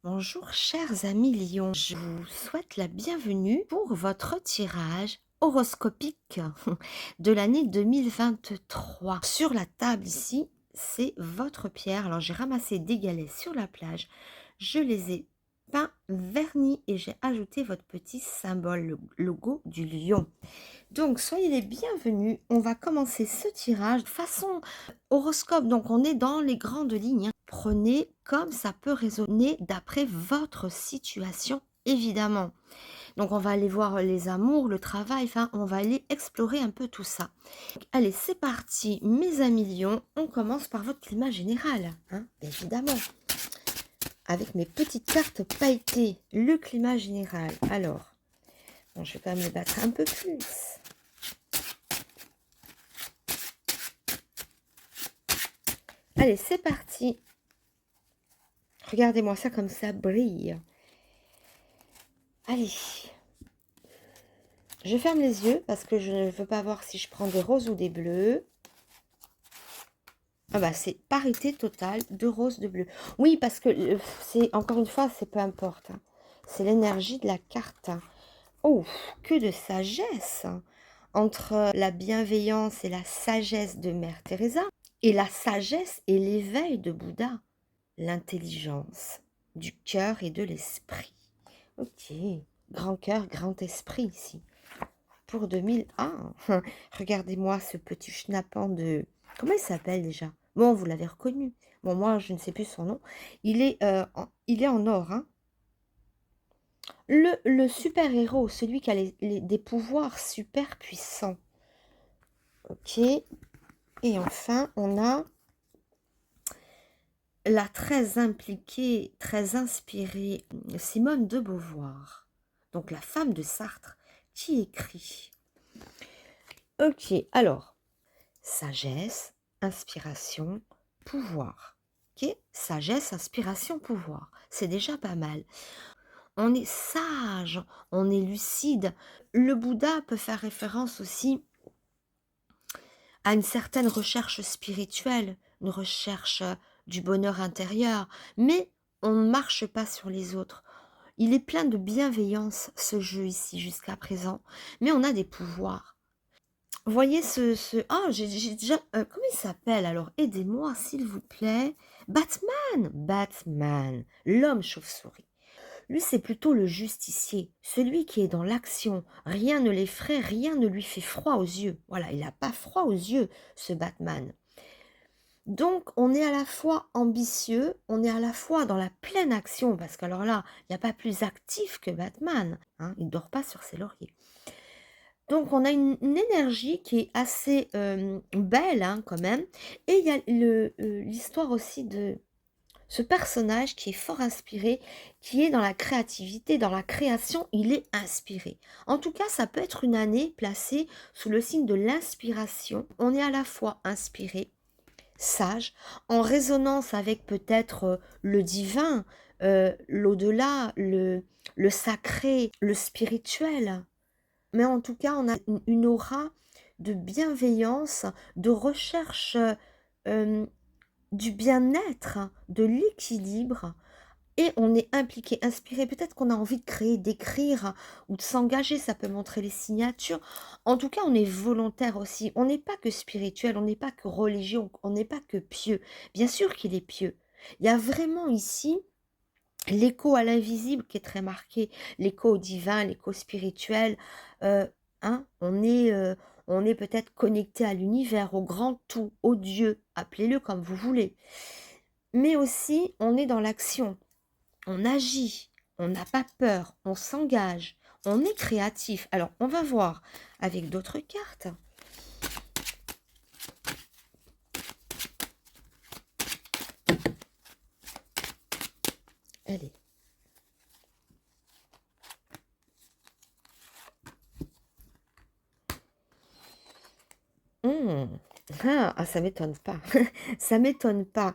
Bonjour chers amis Lion, je vous souhaite la bienvenue pour votre tirage horoscopique de l'année 2023. Sur la table ici, c'est votre pierre. Alors j'ai ramassé des galets sur la plage, je les ai peints, vernis et j'ai ajouté votre petit symbole, le logo du lion. Donc soyez les bienvenus, on va commencer ce tirage façon horoscope, donc on est dans les grandes lignes, hein. Prenez comme ça peut résonner d'après votre situation, évidemment. Donc on va aller voir les amours, le travail, enfin on va aller explorer un peu tout ça. Allez, c'est parti mes amis lions, on commence par votre climat général, hein, évidemment. Avec mes petites cartes pailletées, le climat général. Alors, bon, je vais quand même me battre un peu plus. Allez, c'est parti. Regardez-moi ça comme ça brille. Allez. Je ferme les yeux parce que je ne veux pas voir si je prends des roses ou des bleus. Ah bah c'est parité totale de roses, de bleus. Oui, parce que c'est encore une fois, c'est peu importe, hein. C'est l'énergie de la carte. Oh, que de sagesse entre la bienveillance et la sagesse de Mère Teresa et la sagesse et l'éveil de Bouddha. L'intelligence du cœur et de l'esprit. Ok, grand cœur, grand esprit ici. Pour 2001, regardez-moi ce petit schnappant de... Comment il s'appelle déjà? Bon, vous l'avez reconnu. Bon, moi, je ne sais plus son nom. Il est en or, hein. Le super-héros, celui qui a des pouvoirs super puissants. Ok. Et enfin, on a la très impliquée, très inspirée Simone de Beauvoir, donc la femme de Sartre, qui écrit. Ok, alors, sagesse, inspiration, pouvoir. Ok, sagesse, inspiration, pouvoir. C'est déjà pas mal. On est sage, on est lucide. Le Bouddha peut faire référence aussi à une certaine recherche spirituelle, une recherche du bonheur intérieur, mais on ne marche pas sur les autres. Il est plein de bienveillance, ce jeu ici, jusqu'à présent, mais on a des pouvoirs. Voyez Ah, j'ai déjà... comment il s'appelle alors? Aidez-moi, s'il vous plaît. Batman! Batman, l'homme chauve-souris. Lui, c'est plutôt le justicier, celui qui est dans l'action. Rien ne l'effraie, rien ne lui fait froid aux yeux. Voilà, il n'a pas froid aux yeux, ce Batman. Donc, on est à la fois ambitieux, on est à la fois dans la pleine action, parce qu'alors là, il n'y a pas plus actif que Batman, hein, il ne dort pas sur ses lauriers. Donc, on a une énergie qui est assez belle, hein, quand même. Et il y a l'histoire aussi de ce personnage qui est fort inspiré, qui est dans la créativité, dans la création, il est inspiré. En tout cas, ça peut être une année placée sous le signe de l'inspiration. On est à la fois inspiré, sage, en résonance avec peut-être le divin, l'au-delà, le sacré, le spirituel. Mais en tout cas, on a une aura de bienveillance, de recherche du bien-être, de l'équilibre. Et on est impliqué, inspiré. Peut-être qu'on a envie de créer, d'écrire ou de s'engager. Ça peut montrer les signatures. En tout cas, on est volontaire aussi. On n'est pas que spirituel, on n'est pas que religieux, on n'est pas que pieux. Bien sûr qu'il est pieux. Il y a vraiment ici l'écho à l'invisible qui est très marqué, l'écho au divin, l'écho spirituel. Hein, on est peut-être connecté à l'univers, au grand tout, au Dieu, appelez-le comme vous voulez. Mais aussi, on est dans l'action, on agit, on n'a pas peur, on s'engage, on est créatif. Alors, on va voir avec d'autres cartes. Allez. Ça m'étonne pas. Ça m'étonne pas.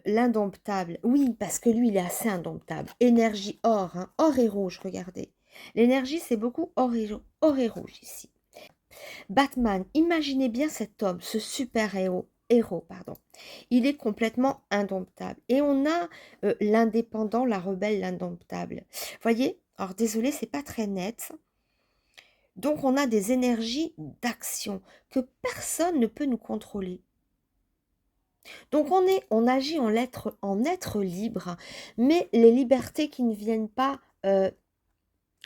L'indomptable. Oui, parce que lui, il est assez indomptable. Énergie or, hein. Or et rouge, regardez. L'énergie, c'est beaucoup or et rouge ici. Batman, imaginez bien cet homme, ce super-héros, héros, pardon. Il est complètement indomptable. Et on a l'indépendant, la rebelle, l'indomptable. Voyez? Alors désolé, c'est pas très net. Donc on a des énergies d'action que personne ne peut nous contrôler. Donc on agit en être libre, mais les libertés qui ne viennent pas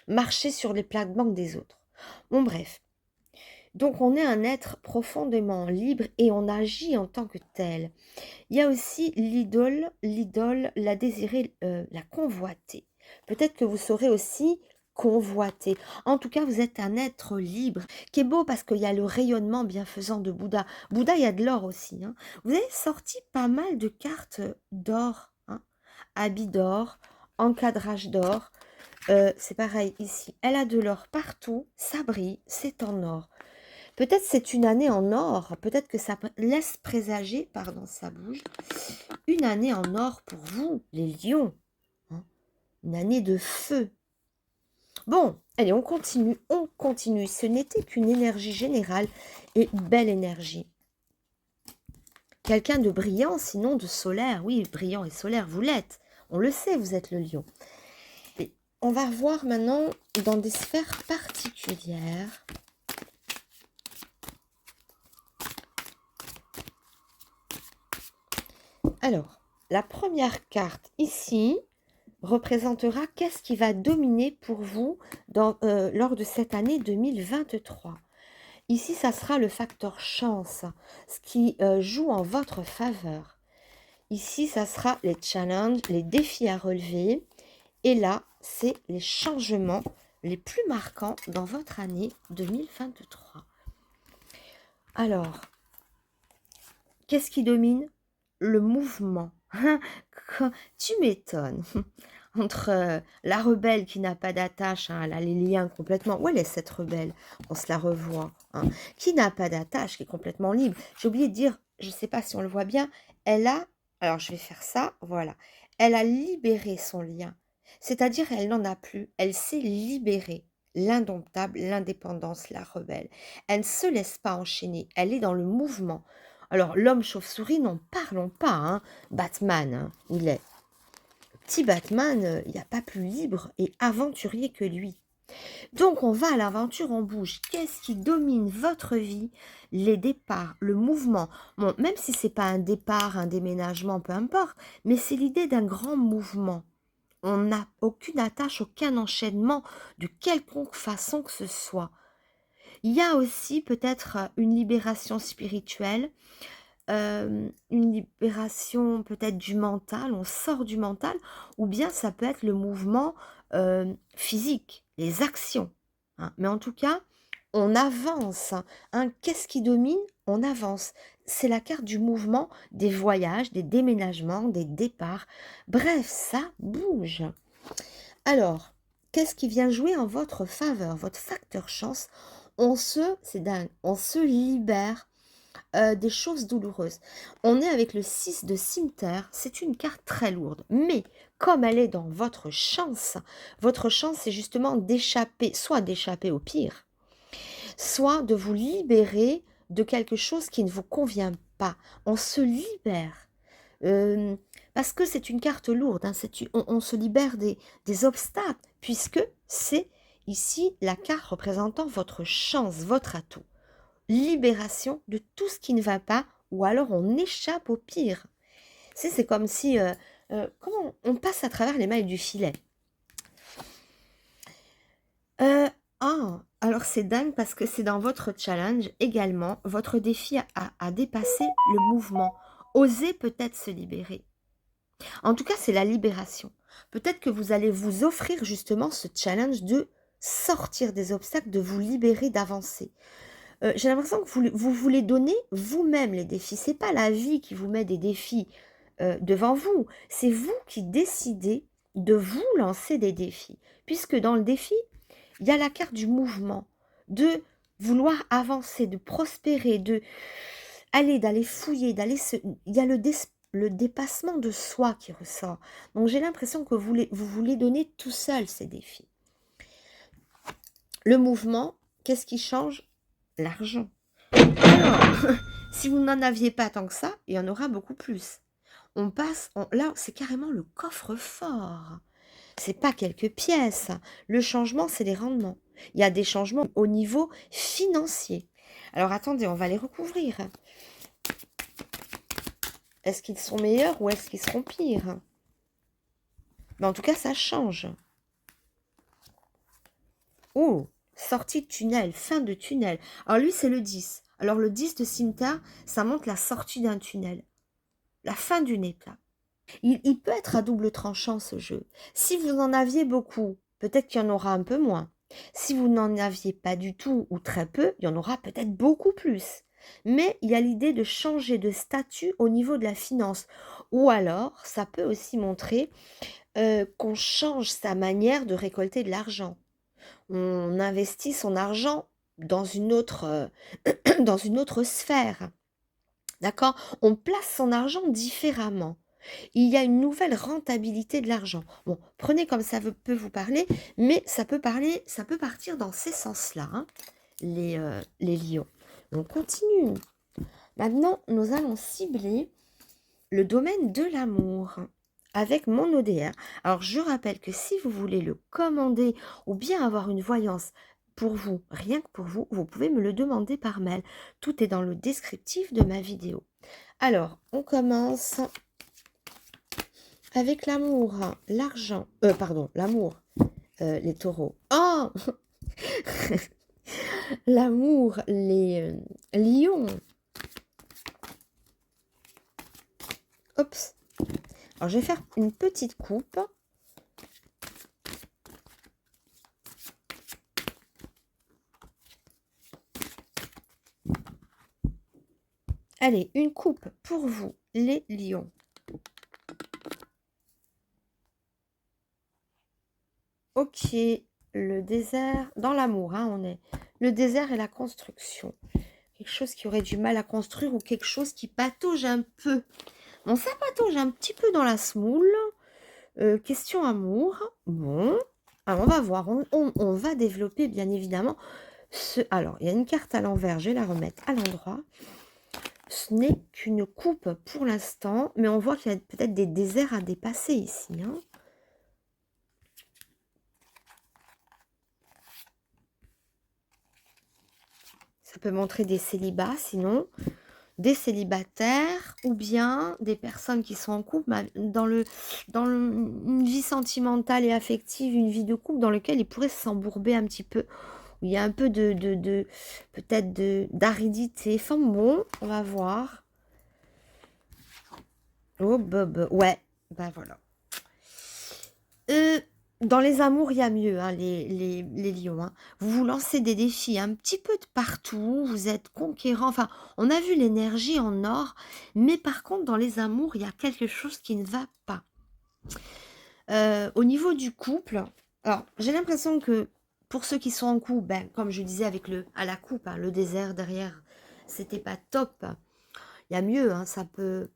marcher sur les plates-bandes des autres. Bon bref. Donc on est un être profondément libre et on agit en tant que tel. Il y a aussi l'idole, la désirer, la convoiter. Peut-être que vous saurez aussi convoiter. En tout cas, vous êtes un être libre, qui est beau parce qu'il y a le rayonnement bienfaisant de Bouddha. Bouddha, il y a de l'or aussi, hein. Vous avez sorti pas mal de cartes d'or, hein. Habits d'or, encadrage d'or. C'est pareil ici. Elle a de l'or partout, ça brille, c'est en or. Peut-être c'est une année en or, peut-être que ça laisse présager, pardon, ça bouge, une année en or pour vous, les lions, hein. Une année de feu. Bon, allez, on continue, on continue. Ce n'était qu'une énergie générale et belle énergie. Quelqu'un de brillant, sinon de solaire. Oui, brillant et solaire, vous l'êtes. On le sait, vous êtes le lion. Et on va revoir maintenant dans des sphères particulières. Alors, la première carte ici représentera qu'est-ce qui va dominer pour vous lors de cette année 2023. Ici, ça sera le facteur chance, ce qui joue en votre faveur. Ici, ça sera les challenges, les défis à relever. Et là, c'est les changements les plus marquants dans votre année 2023. Alors, qu'est-ce qui domine? Le mouvement. Tu m'étonnes. Entre la rebelle qui n'a pas d'attache, hein, elle a les liens complètement. Où elle est cette rebelle? On se la revoit. Hein, qui n'a pas d'attache, qui est complètement libre. J'ai oublié de dire, je ne sais pas si on le voit bien, elle a, alors je vais faire ça, voilà. Elle a libéré son lien. C'est-à-dire, elle n'en a plus. Elle s'est libérée. L'indomptable, l'indépendance, la rebelle. Elle ne se laisse pas enchaîner. Elle est dans le mouvement. Alors, l'homme chauve-souris, n'en parlons pas. Hein. Batman, hein, il est. Petit Batman, il n'y a pas plus libre et aventurier que lui. Donc, on va à l'aventure, on bouge. Qu'est-ce qui domine votre vie? Les départs, le mouvement. Bon, même si ce n'est pas un départ, un déménagement, peu importe, mais c'est l'idée d'un grand mouvement. On n'a aucune attache, aucun enchaînement de quelconque façon que ce soit. Il y a aussi peut-être une libération spirituelle, une libération peut-être du mental, on sort du mental, ou bien ça peut être le mouvement physique, les actions. Hein. Mais en tout cas, on avance. Hein. Qu'est-ce qui domine? On avance. C'est la carte du mouvement, des voyages, des déménagements, des départs. Bref, ça bouge. Alors, qu'est-ce qui vient jouer en votre faveur? Votre facteur chance, c'est dingue, on se libère des choses douloureuses. On est avec le 6 de cimetière, c'est une carte très lourde, mais comme elle est dans votre chance c'est justement d'échapper, soit d'échapper au pire, soit de vous libérer de quelque chose qui ne vous convient pas. On se libère. Parce que c'est une carte lourde, hein, on se libère des obstacles, puisque c'est ici la carte représentant votre chance, votre atout. Libération de tout ce qui ne va pas, ou alors on échappe au pire. C'est comme si, comment on passe à travers les mailles du filet. Alors c'est dingue parce que c'est dans votre challenge également, votre défi à dépasser le mouvement. Oser peut-être se libérer. En tout cas, c'est la libération. Peut-être que vous allez vous offrir justement ce challenge de sortir des obstacles, de vous libérer, d'avancer. J'ai l'impression que vous voulez donner vous-même les défis. Ce n'est pas la vie qui vous met des défis devant vous. C'est vous qui décidez de vous lancer des défis. Puisque dans le défi, il y a la carte du mouvement, de vouloir avancer, de prospérer, d'aller fouiller, il y a le dépassement de soi qui ressort. Donc j'ai l'impression que vous voulez donner tout seul ces défis. Le mouvement, qu'est-ce qui change? L'argent. Alors, Si vous n'en aviez pas tant que ça, il y en aura beaucoup plus. On passe, là, c'est carrément le coffre-fort. C'est pas quelques pièces. Le changement, c'est les rendements. Il y a des changements au niveau financier. Alors attendez, on va les recouvrir. Est-ce qu'ils sont meilleurs ou est-ce qu'ils seront pires? Mais en tout cas, ça change. Oh, sortie de tunnel, fin de tunnel. Alors lui, c'est le 10. Alors le 10 de Cimetière, ça montre la sortie d'un tunnel. La fin d'une étape. Il peut être à double tranchant ce jeu. Si vous en aviez beaucoup, peut-être qu'il y en aura un peu moins. Si vous n'en aviez pas du tout ou très peu, il y en aura peut-être beaucoup plus. Mais il y a l'idée de changer de statut au niveau de la finance. Ou alors, ça peut aussi montrer qu'on change sa manière de récolter de l'argent. On investit son argent dans une autre, dans une autre sphère. D'accord? On place son argent différemment. Il y a une nouvelle rentabilité de l'argent. Bon, prenez comme ça peut vous parler, mais ça peut partir dans ces sens-là, hein, les lions. On continue. Maintenant, nous allons cibler le domaine de l'amour avec mon ODR. Alors, je rappelle que si vous voulez le commander ou bien avoir une voyance pour vous, rien que pour vous, vous pouvez me le demander par mail. Tout est dans le descriptif de ma vidéo. Alors, on commence avec l'amour, l'argent, pardon, l'amour, les taureaux. Oh l'amour, les lions. Oups. Alors, je vais faire une petite coupe. Allez, une coupe pour vous, les lions. Ok, le désert, dans l'amour, hein, on est. Le désert et la construction. Quelque chose qui aurait du mal à construire ou quelque chose qui patauge un peu. Bon, ça patauge un petit peu dans la semoule. Question amour. Bon, alors on va voir. On va développer, bien évidemment, ce... Alors, il y a une carte à l'envers. Je vais la remettre à l'endroit. Ce n'est qu'une coupe pour l'instant, mais on voit qu'il y a peut-être des déserts à dépasser ici, hein. Ça peut montrer des célibats, sinon des célibataires ou bien des personnes qui sont en couple dans une vie sentimentale et affective, une vie de couple dans laquelle ils pourraient s'embourber un petit peu. Il y a un peu peut-être d'aridité. Enfin bon, on va voir. Oh, Bob, ouais, ben voilà. Dans les amours, il y a mieux, hein, les lions, hein. Vous vous lancez des défis un petit peu de partout, vous êtes conquérant. Enfin, on a vu l'énergie en or, mais par contre, dans les amours, il y a quelque chose qui ne va pas. Au niveau du couple, alors j'ai l'impression que pour ceux qui sont en couple, ben, comme je disais avec à la coupe, hein, le désert derrière, c'était pas top. Il y a mieux, hein, ça peut...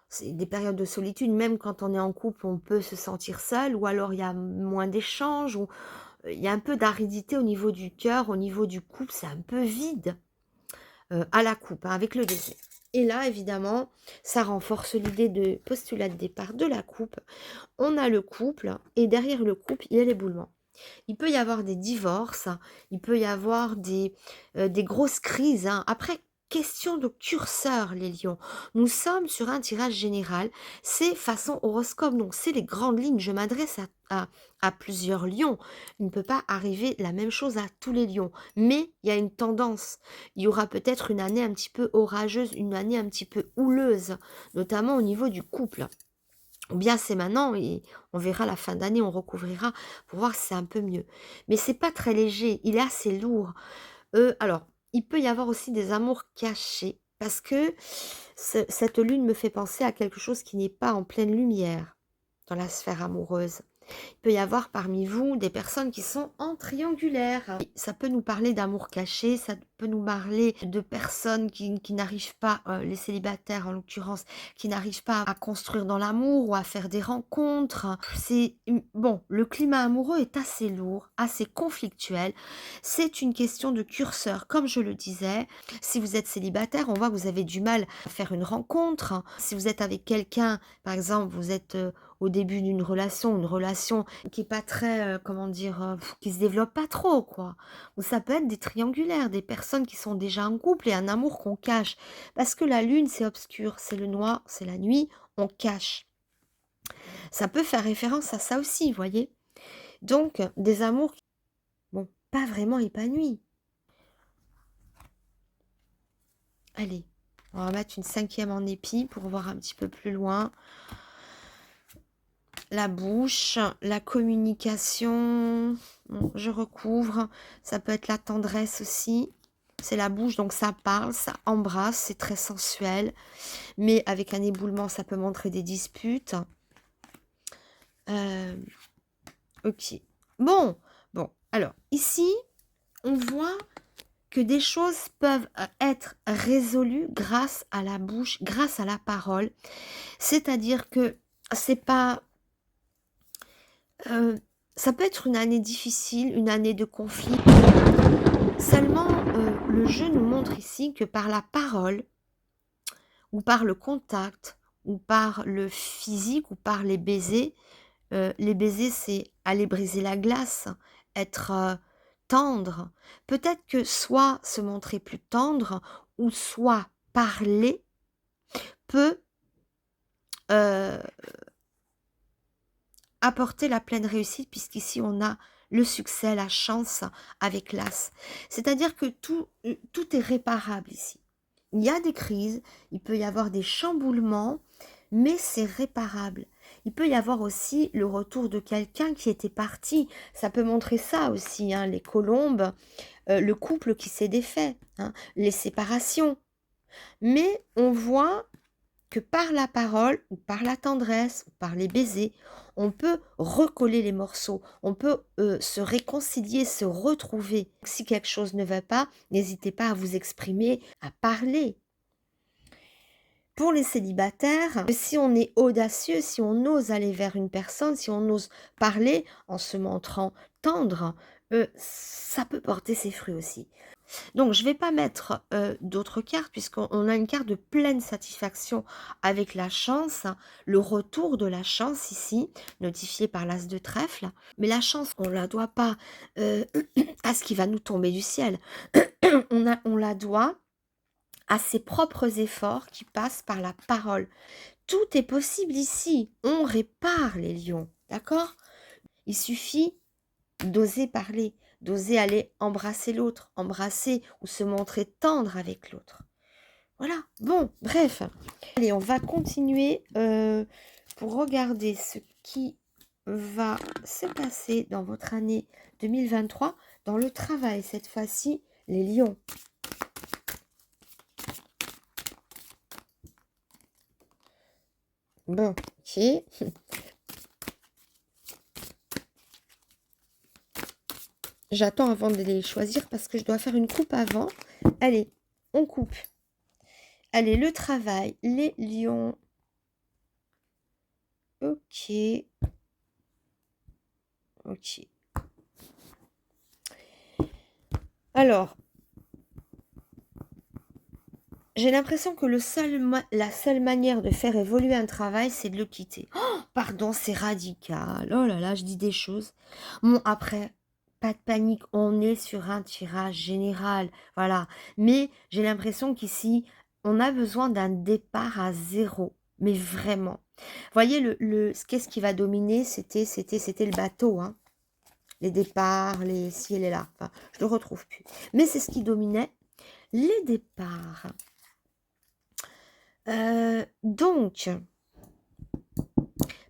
C'est des périodes de solitude, même quand on est en couple, on peut se sentir seul, ou alors il y a moins d'échanges, ou il y a un peu d'aridité au niveau du cœur, au niveau du couple, c'est un peu vide à la coupe, hein, avec le désert. Et là, évidemment, ça renforce l'idée de postulat de départ de la coupe. On a le couple, et derrière le couple, il y a l'éboulement. Il peut y avoir des divorces, il peut y avoir des grosses crises, hein. Après, question de curseur, les lions. Nous sommes sur un tirage général, c'est façon horoscope, donc c'est les grandes lignes. Je m'adresse à plusieurs lions. Il ne peut pas arriver la même chose à tous les lions, mais il y a une tendance. Il y aura peut-être une année un petit peu orageuse, une année un petit peu houleuse, notamment au niveau du couple. Ou bien c'est maintenant et on verra la fin d'année, on recouvrira pour voir si c'est un peu mieux. Mais c'est pas très léger, il est assez lourd. Alors, il peut y avoir aussi des amours cachés parce que cette lune me fait penser à quelque chose qui n'est pas en pleine lumière dans la sphère amoureuse. Il peut y avoir parmi vous des personnes qui sont en triangulaire. Ça peut nous parler d'amour caché, ça peut nous parler de personnes qui n'arrivent pas, les célibataires en l'occurrence, qui n'arrivent pas à construire dans l'amour ou à faire des rencontres. Bon, le climat amoureux est assez lourd, assez conflictuel. C'est une question de curseur, comme je le disais. Si vous êtes célibataire, on voit que vous avez du mal à faire une rencontre. Si vous êtes avec quelqu'un, par exemple, vous êtes au début d'une relation, une relation qui est pas très, comment dire, qui se développe pas trop, quoi. Ou ça peut être des triangulaires, des personnes qui sont déjà en couple et un amour qu'on cache. Parce que la lune, c'est obscur, c'est le noir, c'est la nuit, on cache. Ça peut faire référence à ça aussi, vous voyez. Donc, des amours, bon, pas vraiment épanouis. Allez, on va mettre une 5e en épi pour voir un petit peu plus loin. La bouche, la communication, bon, je recouvre, ça peut être la tendresse aussi. C'est la bouche, donc ça parle, ça embrasse, c'est très sensuel. Mais avec un éboulement, ça peut montrer des disputes. Ok. Bon, alors, ici, on voit que des choses peuvent être résolues grâce à la bouche, grâce à la parole. C'est-à-dire que c'est pas... ça peut être une année difficile, une année de conflit. Seulement, le jeu nous montre ici que par la parole, ou par le contact, ou par le physique, ou par les baisers, c'est aller briser la glace, être tendre. Peut-être que soit se montrer plus tendre, ou soit parler peut apporter la pleine réussite, puisqu'ici on a le succès, la chance avec l'as. C'est-à-dire que tout est réparable ici. Il y a des crises, il peut y avoir des chamboulements, mais c'est réparable. Il peut y avoir aussi le retour de quelqu'un qui était parti. Ça peut montrer ça aussi, hein, les colombes, le couple qui s'est défait, hein, les séparations. Mais on voit que par la parole, ou par la tendresse, ou par les baisers, on peut recoller les morceaux, on peut se réconcilier, se retrouver. Si quelque chose ne va pas, n'hésitez pas à vous exprimer, à parler. Pour les célibataires, si on est audacieux, si on ose aller vers une personne, si on ose parler en se montrant tendre, ça peut porter ses fruits aussi. Donc, je ne vais pas mettre d'autres cartes, puisqu'on a une carte de pleine satisfaction avec la chance, hein, le retour de la chance ici, notifié par l'as de trèfle. Mais la chance, on ne la doit pas à ce qui va nous tomber du ciel. On la doit à ses propres efforts qui passent par la parole. Tout est possible ici. On répare les lions, d'accord? Il suffit d'oser parler, d'oser aller embrasser l'autre, embrasser ou se montrer tendre avec l'autre. Voilà, bon, bref. Allez, on va continuer pour regarder ce qui va se passer dans votre année 2023, dans le travail, cette fois-ci, les lions. Bon, ok. J'attends avant de les choisir parce que je dois faire une coupe avant. Allez, on coupe. Allez, le travail, les lions. Ok. Ok. Alors, j'ai l'impression que la seule manière de faire évoluer un travail, c'est de le quitter. Oh, pardon, c'est radical. Oh là là, je dis des choses. Bon, après, pas de panique, on est sur un tirage général. Voilà. Mais j'ai l'impression qu'ici, on a besoin d'un départ à zéro. Mais vraiment. Voyez, qu'est-ce qui va dominer? C'était le bateau, hein. Les départs, les ci et les là. Enfin, je ne le retrouve plus. Mais c'est ce qui dominait. Les départs. Donc,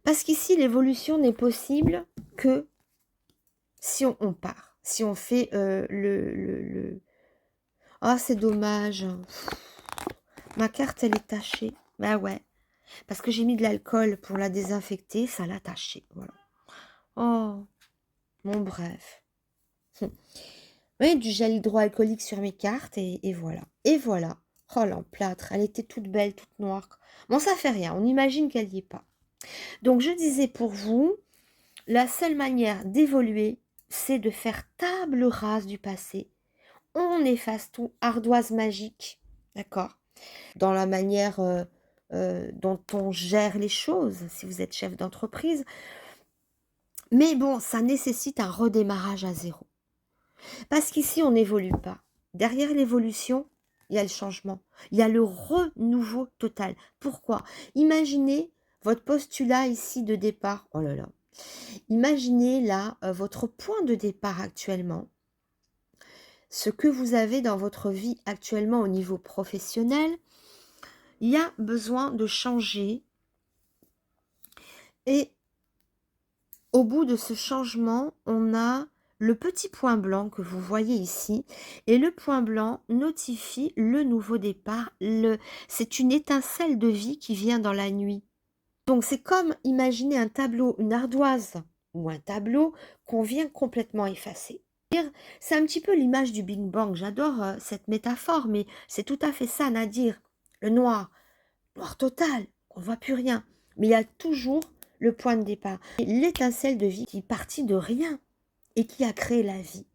parce qu'ici, l'évolution n'est possible que si on part. Si on fait Ah, c'est dommage. Ma carte, elle est tachée. Bah ouais. Parce que j'ai mis de l'alcool pour la désinfecter, ça l'a tachée. Voilà. Oh, bon bref. Oui, du gel hydroalcoolique sur mes cartes et voilà. Et voilà. Oh, l'emplâtre, elle était toute belle, toute noire. Bon, ça fait rien, on imagine qu'elle n'y est pas. Donc, je disais pour vous, la seule manière d'évoluer, c'est de faire table rase du passé. On efface tout, ardoise magique, d'accord? Dans la manière dont on gère les choses, si vous êtes chef d'entreprise. Mais bon, ça nécessite un redémarrage à zéro. Parce qu'ici, on n'évolue pas. Derrière l'évolution, il y a le changement. Il y a le renouveau total. Pourquoi? Imaginez votre postulat ici de départ. Oh là là. Imaginez là votre point de départ actuellement. Ce que vous avez dans votre vie actuellement au niveau professionnel. Il y a besoin de changer. Et au bout de ce changement, on a le petit point blanc que vous voyez ici, et le point blanc notifie le nouveau départ. C'est une étincelle de vie qui vient dans la nuit. Donc c'est comme imaginer un tableau, une ardoise ou un tableau qu'on vient complètement effacer. C'est un petit peu l'image du Big Bang. J'adore cette métaphore, mais c'est tout à fait ça, Nadir. Le noir, noir total, on ne voit plus rien. Mais il y a toujours le point de départ. L'étincelle de vie qui est partie de rien et qui a créé la vie.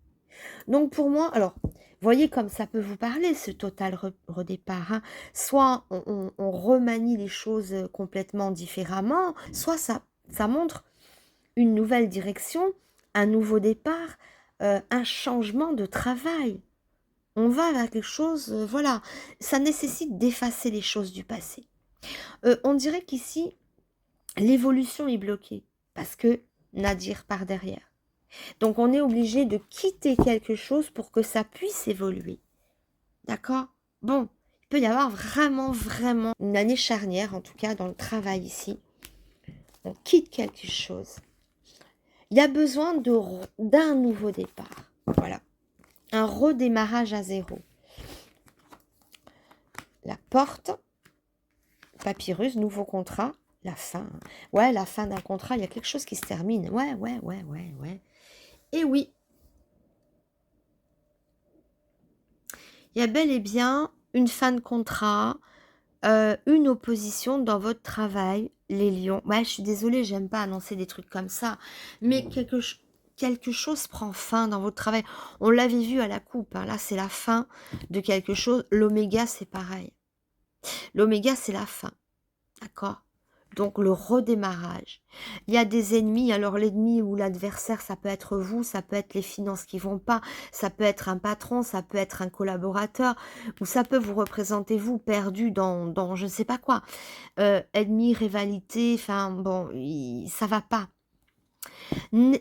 Donc pour moi, alors, voyez comme ça peut vous parler, ce total redépart. Hein. Soit on remanie les choses complètement différemment, soit ça montre une nouvelle direction, un nouveau départ, un changement de travail. On va vers quelque chose, voilà, ça nécessite d'effacer les choses du passé. On dirait qu'ici, l'évolution est bloquée parce que Nadir part derrière. Donc, on est obligé de quitter quelque chose pour que ça puisse évoluer. D'accord? Bon, il peut y avoir vraiment une année charnière, en tout cas dans le travail ici. On quitte quelque chose. Il y a besoin d'un nouveau départ. Voilà. Un redémarrage à zéro. La porte, papyrus, nouveau contrat, la fin. Ouais, la fin d'un contrat, il y a quelque chose qui se termine. Ouais. Et oui, il y a bel et bien une fin de contrat, une opposition dans votre travail, les lions. Ouais, je suis désolée, j'aime pas annoncer des trucs comme ça, mais quelque chose prend fin dans votre travail. On l'avait vu à la coupe, hein. Là c'est la fin de quelque chose. L'oméga, c'est pareil. L'oméga, c'est la fin, d'accord? Donc le redémarrage. Il y a des ennemis, alors l'ennemi ou l'adversaire, ça peut être vous, ça peut être les finances qui vont pas, ça peut être un patron, ça peut être un collaborateur, ou ça peut vous représenter vous perdu dans je ne sais pas quoi. Ennemi, rivalité, enfin bon, ça va pas.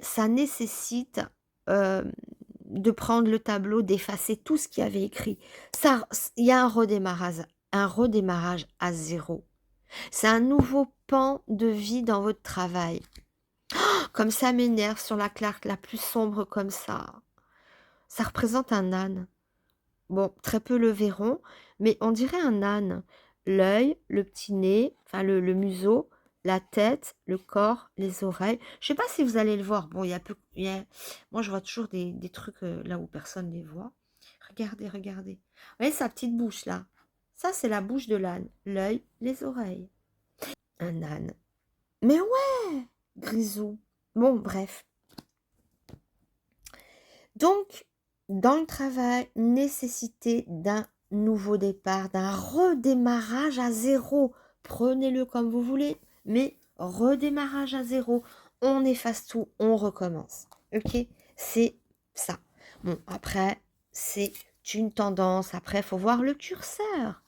Ça nécessite de prendre le tableau, d'effacer tout ce qu'il y avait écrit. Ça, il y a un redémarrage à zéro. C'est un nouveau pan de vie dans votre travail. Comme ça m'énerve sur la carte la plus sombre comme ça. Ça représente un âne. Bon, très peu le verront, mais on dirait un âne. L'œil, le petit nez, enfin le museau, la tête, le corps, les oreilles. Je sais pas si vous allez le voir. Bon, moi je vois toujours des trucs là où personne ne les voit. Regardez. Vous voyez sa petite bouche là? Ça, c'est la bouche de l'âne. L'œil, les oreilles. Un âne. Mais ouais, grisou. Bon, bref. Donc, dans le travail, nécessité d'un nouveau départ, d'un redémarrage à zéro. Prenez-le comme vous voulez, mais redémarrage à zéro. On efface tout, on recommence. Ok? C'est ça. Bon, après, c'est une tendance. Après, il faut voir le curseur.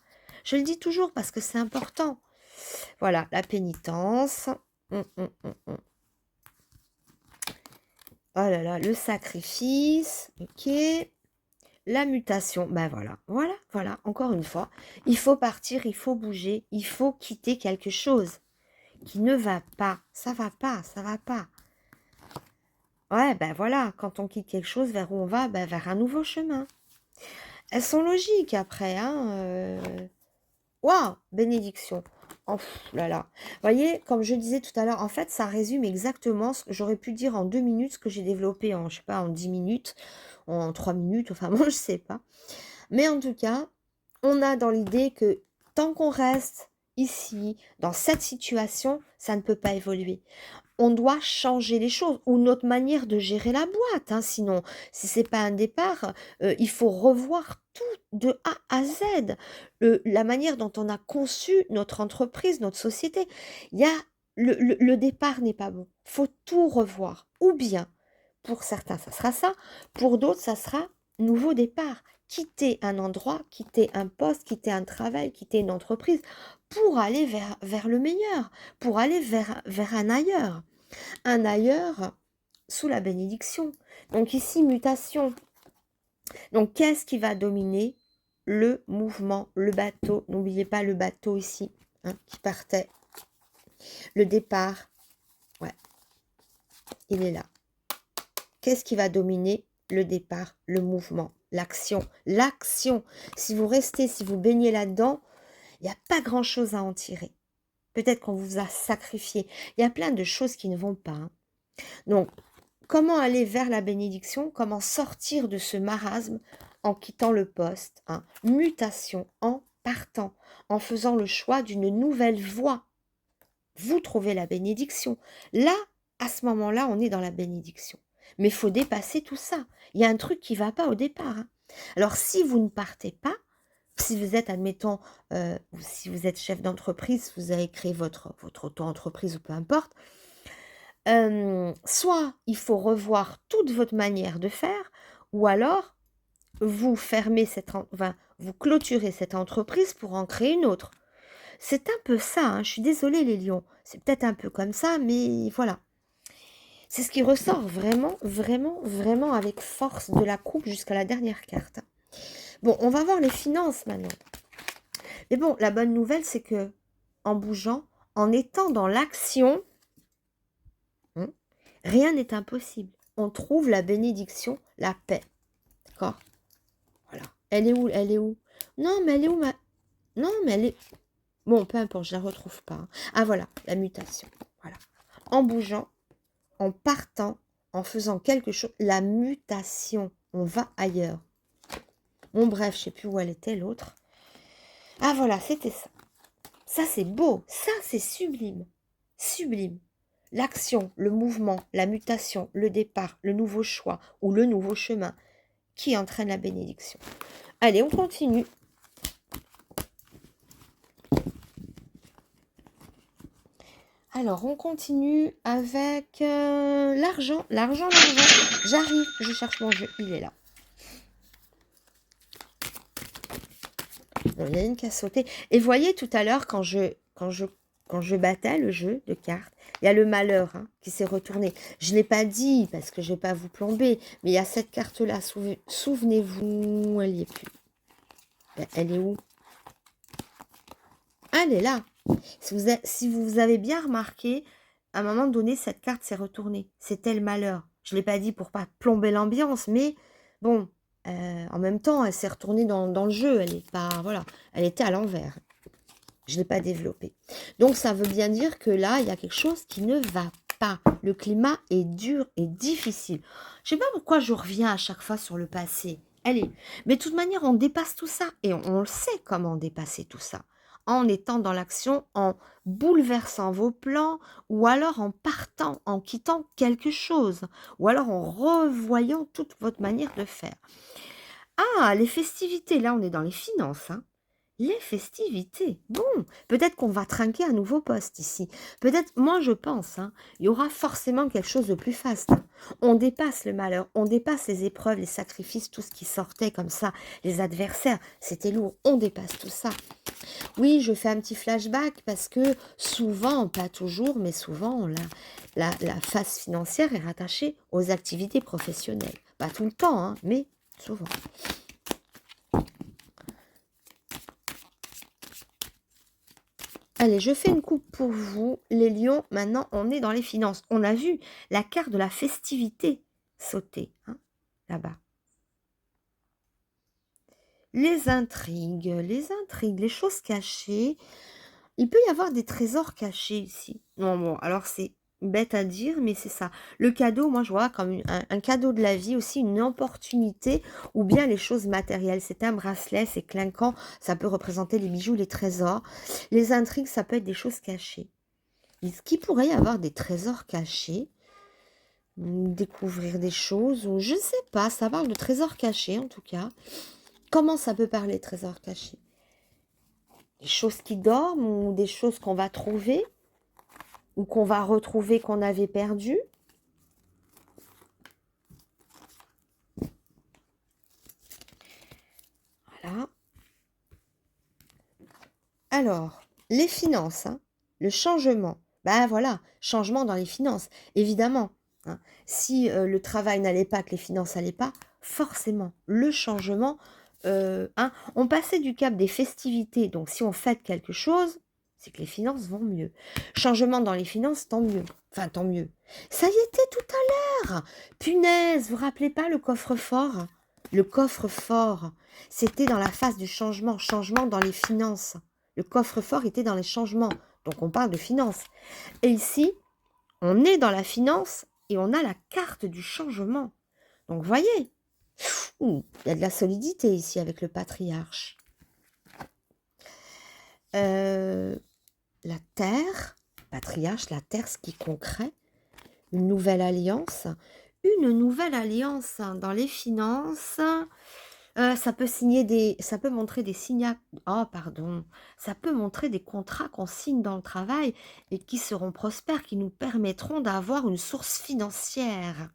Je le dis toujours parce que c'est important. Voilà, la pénitence. Oh là là, le sacrifice, ok. La mutation, ben voilà, encore une fois. Il faut partir, il faut bouger, il faut quitter quelque chose qui ne va pas. Ça va pas. Ouais, ben voilà, quand on quitte quelque chose, vers où on va? Ben vers un nouveau chemin. Elles sont logiques après, hein. Waouh, bénédiction. Oh là là. Vous voyez, comme je disais tout à l'heure, en fait, ça résume exactement ce que j'aurais pu dire en 2 minutes, ce que j'ai développé en, je sais pas, en 10 minutes, en 3 minutes, enfin, moi, je sais pas. Mais en tout cas, on a dans l'idée que tant qu'on reste ici, dans cette situation, ça ne peut pas évoluer. On doit changer les choses ou notre manière de gérer la boîte, hein, sinon, si c'est pas un départ, il faut revoir tout de A à Z. La manière dont on a conçu notre entreprise, notre société. Il y a le départ n'est pas bon. Faut tout revoir. Ou bien, pour certains, ça sera ça. Pour d'autres, ça sera nouveau départ. Quitter un endroit, quitter un poste, quitter un travail, quitter une entreprise pour aller vers le meilleur, pour aller vers un ailleurs sous la bénédiction. Donc ici, mutation. Donc qu'est-ce qui va dominer? Le mouvement, le bateau. N'oubliez pas le bateau ici, hein, qui partait. Le départ, ouais, il est là. Qu'est-ce qui va dominer? Le départ, le mouvement, l'action. L'action. Si vous restez, si vous baignez là-dedans, il n'y a pas grand-chose à en tirer. Peut-être qu'on vous a sacrifié. Il y a plein de choses qui ne vont pas. Hein. Donc, comment aller vers la bénédiction? Comment sortir de ce marasme en quittant le poste? Hein? Mutation en partant, en faisant le choix d'une nouvelle voie. Vous trouvez la bénédiction. Là, à ce moment-là, on est dans la bénédiction. Mais il faut dépasser tout ça. Il y a un truc qui ne va pas au départ. Hein. Alors, si vous ne partez pas, si vous êtes, admettons, si vous êtes chef d'entreprise, vous avez créé votre auto-entreprise ou peu importe, soit il faut revoir toute votre manière de faire, ou alors vous fermez enfin, vous clôturez cette entreprise pour en créer une autre. C'est un peu ça, hein, je suis désolée les lions, c'est peut-être un peu comme ça, mais voilà. C'est ce qui ressort vraiment, vraiment, vraiment avec force de la coupe jusqu'à la dernière carte. Bon, on va voir les finances maintenant. Mais bon, la bonne nouvelle, c'est que en bougeant, en étant dans l'action, rien n'est impossible. On trouve la bénédiction, la paix. D'accord? Voilà. Elle est où? Elle est où? Non, mais elle est où ma... Non, mais elle est... Bon, peu importe, je la retrouve pas. Hein. Ah, voilà, la mutation. Voilà. En bougeant, en partant, en faisant quelque chose, la mutation. On va ailleurs. Bon, bref, je sais plus où elle était, l'autre. Ah, voilà, c'était ça. Ça, c'est beau. Ça, c'est sublime. Sublime. L'action, le mouvement, la mutation, le départ, le nouveau choix ou le nouveau chemin qui entraîne la bénédiction. Allez, on continue. Alors, on continue avec l'argent. L'argent. J'arrive, je cherche mon jeu. Il est là. Bon, il y a une qui a sauté. Et voyez, tout à l'heure, quand je battais le jeu de cartes, il y a le malheur hein, qui s'est retourné. Je ne l'ai pas dit parce que je ne vais pas vous plomber, mais il y a cette carte-là. Souvenez-vous, elle n'y est plus. Elle est où? Elle est là. Si vous avez bien remarqué, à un moment donné, cette carte s'est retournée. C'était le malheur. Je ne l'ai pas dit pour pas plomber l'ambiance, mais bon, en même temps, elle s'est retournée dans le jeu. Elle est pas, voilà, elle était à l'envers. Je ne l'ai pas développée. Donc, ça veut bien dire que là, il y a quelque chose qui ne va pas. Le climat est dur et difficile. Je ne sais pas pourquoi je reviens à chaque fois sur le passé. Allez, mais de toute manière, on dépasse tout ça. Et on le sait comment dépasser tout ça. En étant dans l'action, en bouleversant vos plans, ou alors en partant, en quittant quelque chose, ou alors en revoyant toute votre manière de faire. Ah, les festivités, là on est dans les finances, hein. Les festivités. Bon, peut-être qu'on va trinquer un nouveau poste ici. Peut-être, moi je pense, hein, il y aura forcément quelque chose de plus faste. On dépasse le malheur, on dépasse les épreuves, les sacrifices, tout ce qui sortait comme ça, les adversaires, c'était lourd, on dépasse tout ça. Oui, je fais un petit flashback parce que souvent, pas toujours, mais souvent, la phase financière est rattachée aux activités professionnelles. Pas tout le temps, hein, mais souvent. Allez, je fais une coupe pour vous, les lions. Maintenant, on est dans les finances. On a vu la carte de la festivité sauter, hein, là-bas. Les intrigues, les choses cachées. Il peut y avoir des trésors cachés ici. Non, bon, alors c'est bête à dire, mais c'est ça. Le cadeau, moi, je vois comme un cadeau de la vie aussi, une opportunité, ou bien les choses matérielles. C'est un bracelet, c'est clinquant, ça peut représenter les bijoux, les trésors. Les intrigues, ça peut être des choses cachées. Est-ce qu'il pourrait y avoir des trésors cachés? Découvrir des choses, ou je ne sais pas, ça parle de trésors cachés en tout cas. Comment ça peut parler, trésors cachés? Des choses qui dorment ou des choses qu'on va trouver ou qu'on va retrouver qu'on avait perdu. Voilà. Alors, les finances, hein, le changement. Ben voilà, changement dans les finances, évidemment. Hein. Si le travail n'allait pas, que les finances n'allaient pas, forcément, le changement, hein, on passait du cap des festivités. Donc, si on fête quelque chose, c'est que les finances vont mieux. Changement dans les finances, tant mieux. Enfin, tant mieux. Ça y était tout à l'heure. Punaise, vous vous rappelez pas le coffre-fort? Le coffre-fort, c'était dans la phase du changement, changement dans les finances. Le coffre-fort était dans les changements. Donc, on parle de finances. Et ici, on est dans la finance et on a la carte du changement. Donc, vous voyez, il y a de la solidité ici avec le patriarche. La terre, patriarche, la terre, ce qui est concret. Une nouvelle alliance. Une nouvelle alliance dans les finances. Ça peut montrer des signats. Oh, pardon. Ça peut montrer des contrats qu'on signe dans le travail et qui seront prospères, qui nous permettront d'avoir une source financière.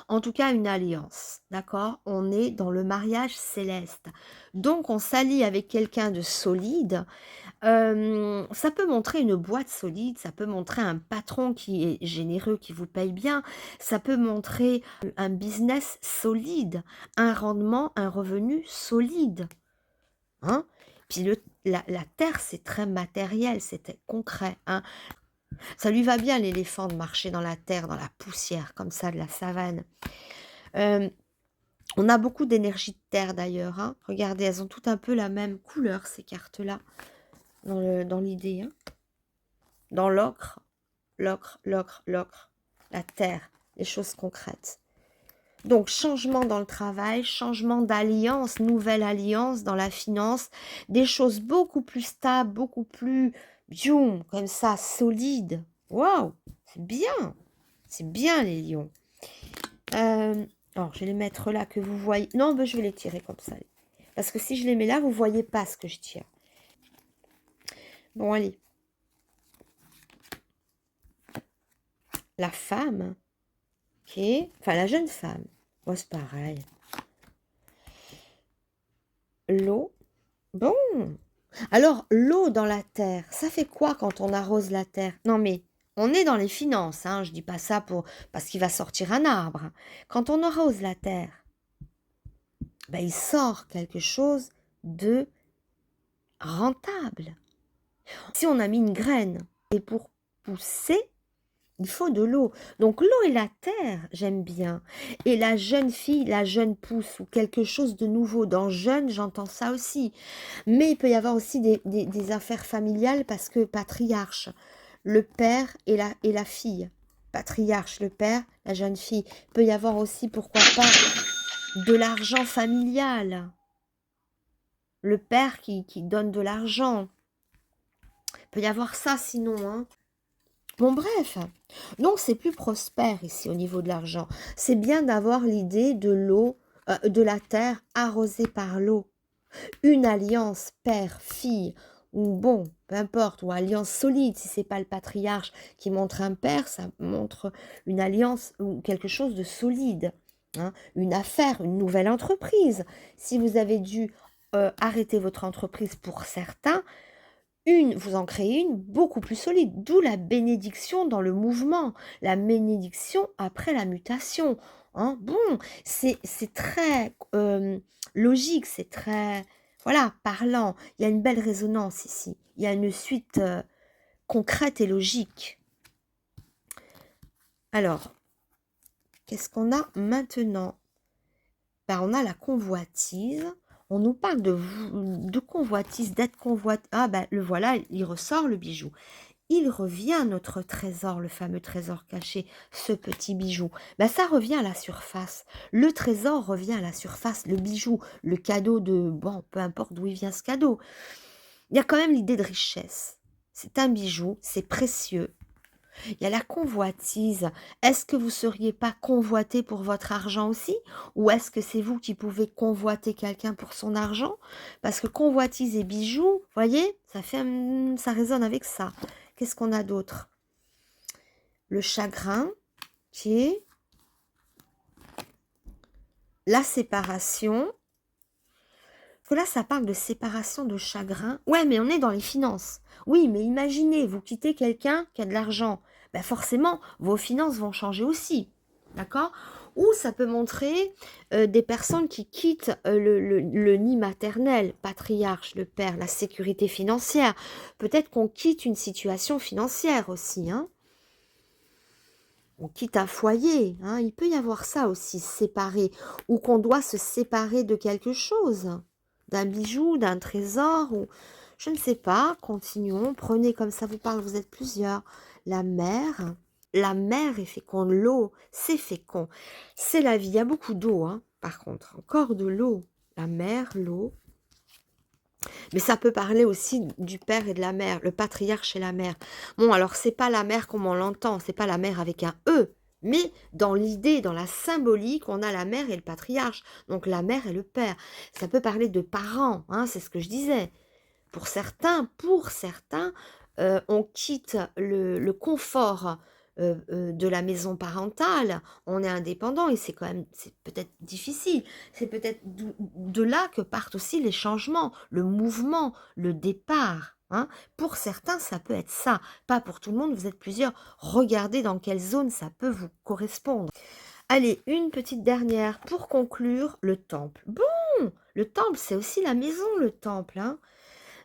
En tout cas, une alliance, d'accord? On est dans le mariage céleste. Donc, on s'allie avec quelqu'un de solide. Ça peut montrer une boîte solide, ça peut montrer un patron qui est généreux, qui vous paye bien, ça peut montrer un business solide, un rendement, un revenu solide. Hein? Puis la terre, c'est très matériel, c'est concret. Hein? Ça lui va bien, l'éléphant, de marcher dans la terre, dans la poussière, comme ça, de la savane. On a beaucoup d'énergie de terre, d'ailleurs. Hein? Regardez, elles ont toutes un peu la même couleur, ces cartes-là, dans l'idée. Hein? Dans l'ocre, l'ocre, la terre, les choses concrètes. Donc, changement dans le travail, changement d'alliance, nouvelle alliance dans la finance, des choses beaucoup plus stables, beaucoup plus, boum, comme ça, solides. Waouh, c'est bien les lions. Alors, je vais les mettre là que vous voyez. Non, ben, je vais les tirer comme ça. Parce que si je les mets là, vous ne voyez pas ce que je tire. Bon, allez. La femme, ok, enfin la jeune femme, oh, c'est pareil. L'eau, bon. Alors, l'eau dans la terre, ça fait quoi quand on arrose la terre? Non mais, on est dans les finances, hein, je dis pas ça parce qu'il va sortir un arbre. Quand on arrose la terre, ben, il sort quelque chose de rentable. Si on a mis une graine, et pour pousser, il faut de l'eau. Donc l'eau et la terre, j'aime bien. Et la jeune fille, la jeune pousse, ou quelque chose de nouveau. Dans jeune, j'entends ça aussi. Mais il peut y avoir aussi des affaires familiales parce que patriarche, le père et la fille. Patriarche, le père, la jeune fille. Il peut y avoir aussi, pourquoi pas, de l'argent familial. Le père qui donne de l'argent. Il peut y avoir ça sinon, hein. Bon, bref, donc c'est plus prospère ici au niveau de l'argent. C'est bien d'avoir l'idée de l'eau, de la terre arrosée par l'eau. Une alliance père-fille, ou bon, peu importe, ou alliance solide, si c'est pas le patriarche qui montre un père, ça montre une alliance ou quelque chose de solide. Hein, une affaire, une nouvelle entreprise. Si vous avez dû arrêter votre entreprise pour certains, vous en créez une beaucoup plus solide, d'où la bénédiction dans le mouvement, la bénédiction après la mutation. Hein. Bon, c'est très logique, c'est très, voilà, parlant. Il y a une belle résonance ici. Il y a une suite concrète et logique. Alors, qu'est-ce qu'on a maintenant? Ben, on a la convoitise, On nous parle de convoitise, d'être convoité. Ah ben le voilà, il ressort le bijou. Il revient notre trésor, le fameux trésor caché, ce petit bijou. Ben, ça revient à la surface. Le trésor revient à la surface, le bijou, le cadeau de... Bon, peu importe d'où il vient ce cadeau. Il y a quand même l'idée de richesse. C'est un bijou, c'est précieux. Il y a la convoitise. Est-ce que vous ne seriez pas convoité pour votre argent aussi? Ou est-ce que c'est vous qui pouvez convoiter quelqu'un pour son argent? Parce que convoitise et bijoux, voyez, ça résonne avec ça. Qu'est-ce qu'on a d'autre? Le chagrin, qui est la séparation. Parce que là, ça parle de séparation, de chagrin. Ouais, mais on est dans les finances. Oui, mais imaginez, vous quittez quelqu'un qui a de l'argent. Ben forcément, vos finances vont changer aussi. D'accord? Ou ça peut montrer des personnes qui quittent le nid maternel, patriarche, le père, la sécurité financière. Peut-être qu'on quitte une situation financière aussi. Hein? On quitte un foyer. Hein? Il peut y avoir ça aussi, séparer. Ou qu'on doit se séparer de quelque chose. D'un bijou, d'un trésor, ou je ne sais pas, continuons, prenez comme ça vous parle, vous êtes plusieurs. La mer est féconde, l'eau, c'est fécond, c'est la vie, il y a beaucoup d'eau, hein, par contre, encore de l'eau, la mer, l'eau, mais ça peut parler aussi du père et de la mère, le patriarche et la mère. Bon, alors c'est pas la mère comme on l'entend, c'est pas la mère avec un E, mais dans l'idée, dans la symbolique, on a la mère et le patriarche. Donc la mère et le père. Ça peut parler de parents, hein, c'est ce que je disais. Pour certains, on quitte le confort de la maison parentale, on est indépendant et c'est quand même, c'est peut-être difficile. C'est peut-être de là que partent aussi les changements, le mouvement, le départ. Hein. Pour certains, ça peut être ça. Pas pour tout le monde, vous êtes plusieurs. Regardez dans quelle zone ça peut vous correspondre. Allez, une petite dernière pour conclure, le temple. Bon, le temple, c'est aussi la maison, le temple. Hein.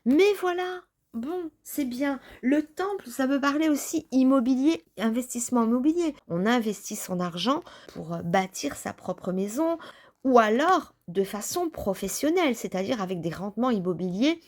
Mais voilà, bon, c'est bien. Le temple, ça veut parler aussi immobilier, investissement immobilier. On investit son argent pour bâtir sa propre maison ou alors de façon professionnelle, c'est-à-dire avec des rendements immobiliers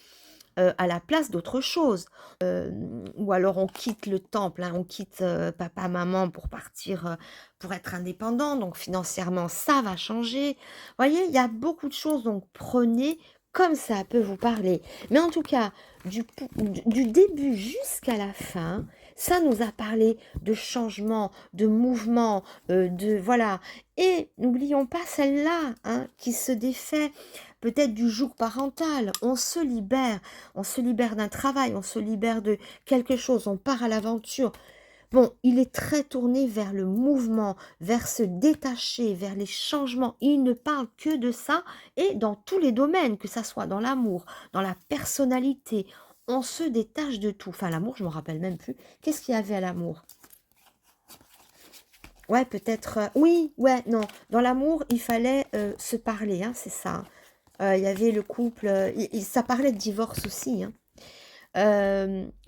à la place d'autre chose. Ou alors on quitte le temple, hein, on quitte papa, maman pour partir, pour être indépendant. Donc financièrement, ça va changer. Vous voyez, il y a beaucoup de choses, donc prenez comme ça peut vous parler. Mais en tout cas, du début jusqu'à la fin, ça nous a parlé de changement, de mouvement, de voilà. Et n'oublions pas celle-là, hein, qui se défait peut-être du joug parental. On se libère d'un travail, on se libère de quelque chose, on part à l'aventure. Bon, il est très tourné vers le mouvement, vers se détacher, vers les changements. Il ne parle que de ça et dans tous les domaines, que ça soit dans l'amour, dans la personnalité. On se détache de tout. Enfin, l'amour, je ne me rappelle même plus. Qu'est-ce qu'il y avait à l'amour? Ouais, peut-être... oui, ouais, non. Dans l'amour, il fallait se parler, hein, c'est ça. Il y avait le couple... ça parlait de divorce aussi, hein.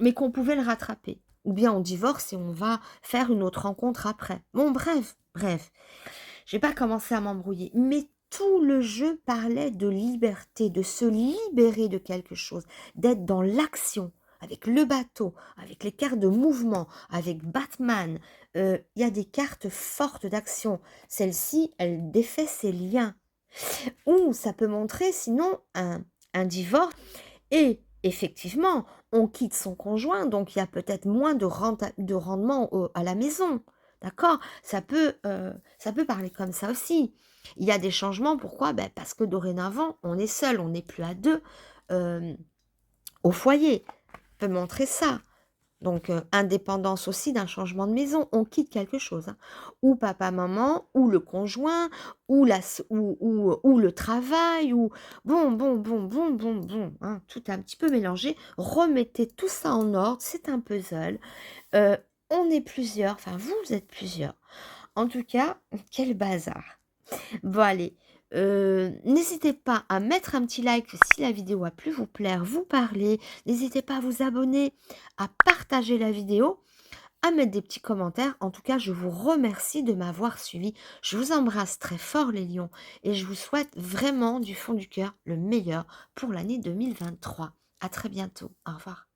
Mais qu'on pouvait le rattraper. Ou bien on divorce et on va faire une autre rencontre après. Bon, bref. Je n'ai pas commencé à m'embrouiller. Mais tout le jeu parlait de liberté, de se libérer de quelque chose, d'être dans l'action, avec le bateau, avec les cartes de mouvement, avec Batman. Il y a des cartes fortes d'action. Celle-ci, elle défait ses liens. Ou ça peut montrer sinon un divorce. Et effectivement, on quitte son conjoint, donc il y a peut-être moins de rendement à la maison. D'accord? Ça peut parler comme ça aussi. Il y a des changements, pourquoi? Ben, parce que dorénavant, on est seul, on n'est plus à deux au foyer. Ça peut montrer ça. Donc, indépendance aussi d'un changement de maison, on quitte quelque chose. Hein. Ou papa, maman, ou le conjoint, ou le travail, ou bon, hein, tout est un petit peu mélangé. Remettez tout ça en ordre, c'est un puzzle. On est plusieurs, enfin vous êtes plusieurs. En tout cas, quel bazar. Bon allez, n'hésitez pas à mettre un petit like si la vidéo a pu vous plaire, vous parler. N'hésitez pas à vous abonner, à partager la vidéo, à mettre des petits commentaires. En tout cas, je vous remercie de m'avoir suivi. Je vous embrasse très fort les lions et je vous souhaite vraiment du fond du cœur le meilleur pour l'année 2023. À très bientôt. Au revoir.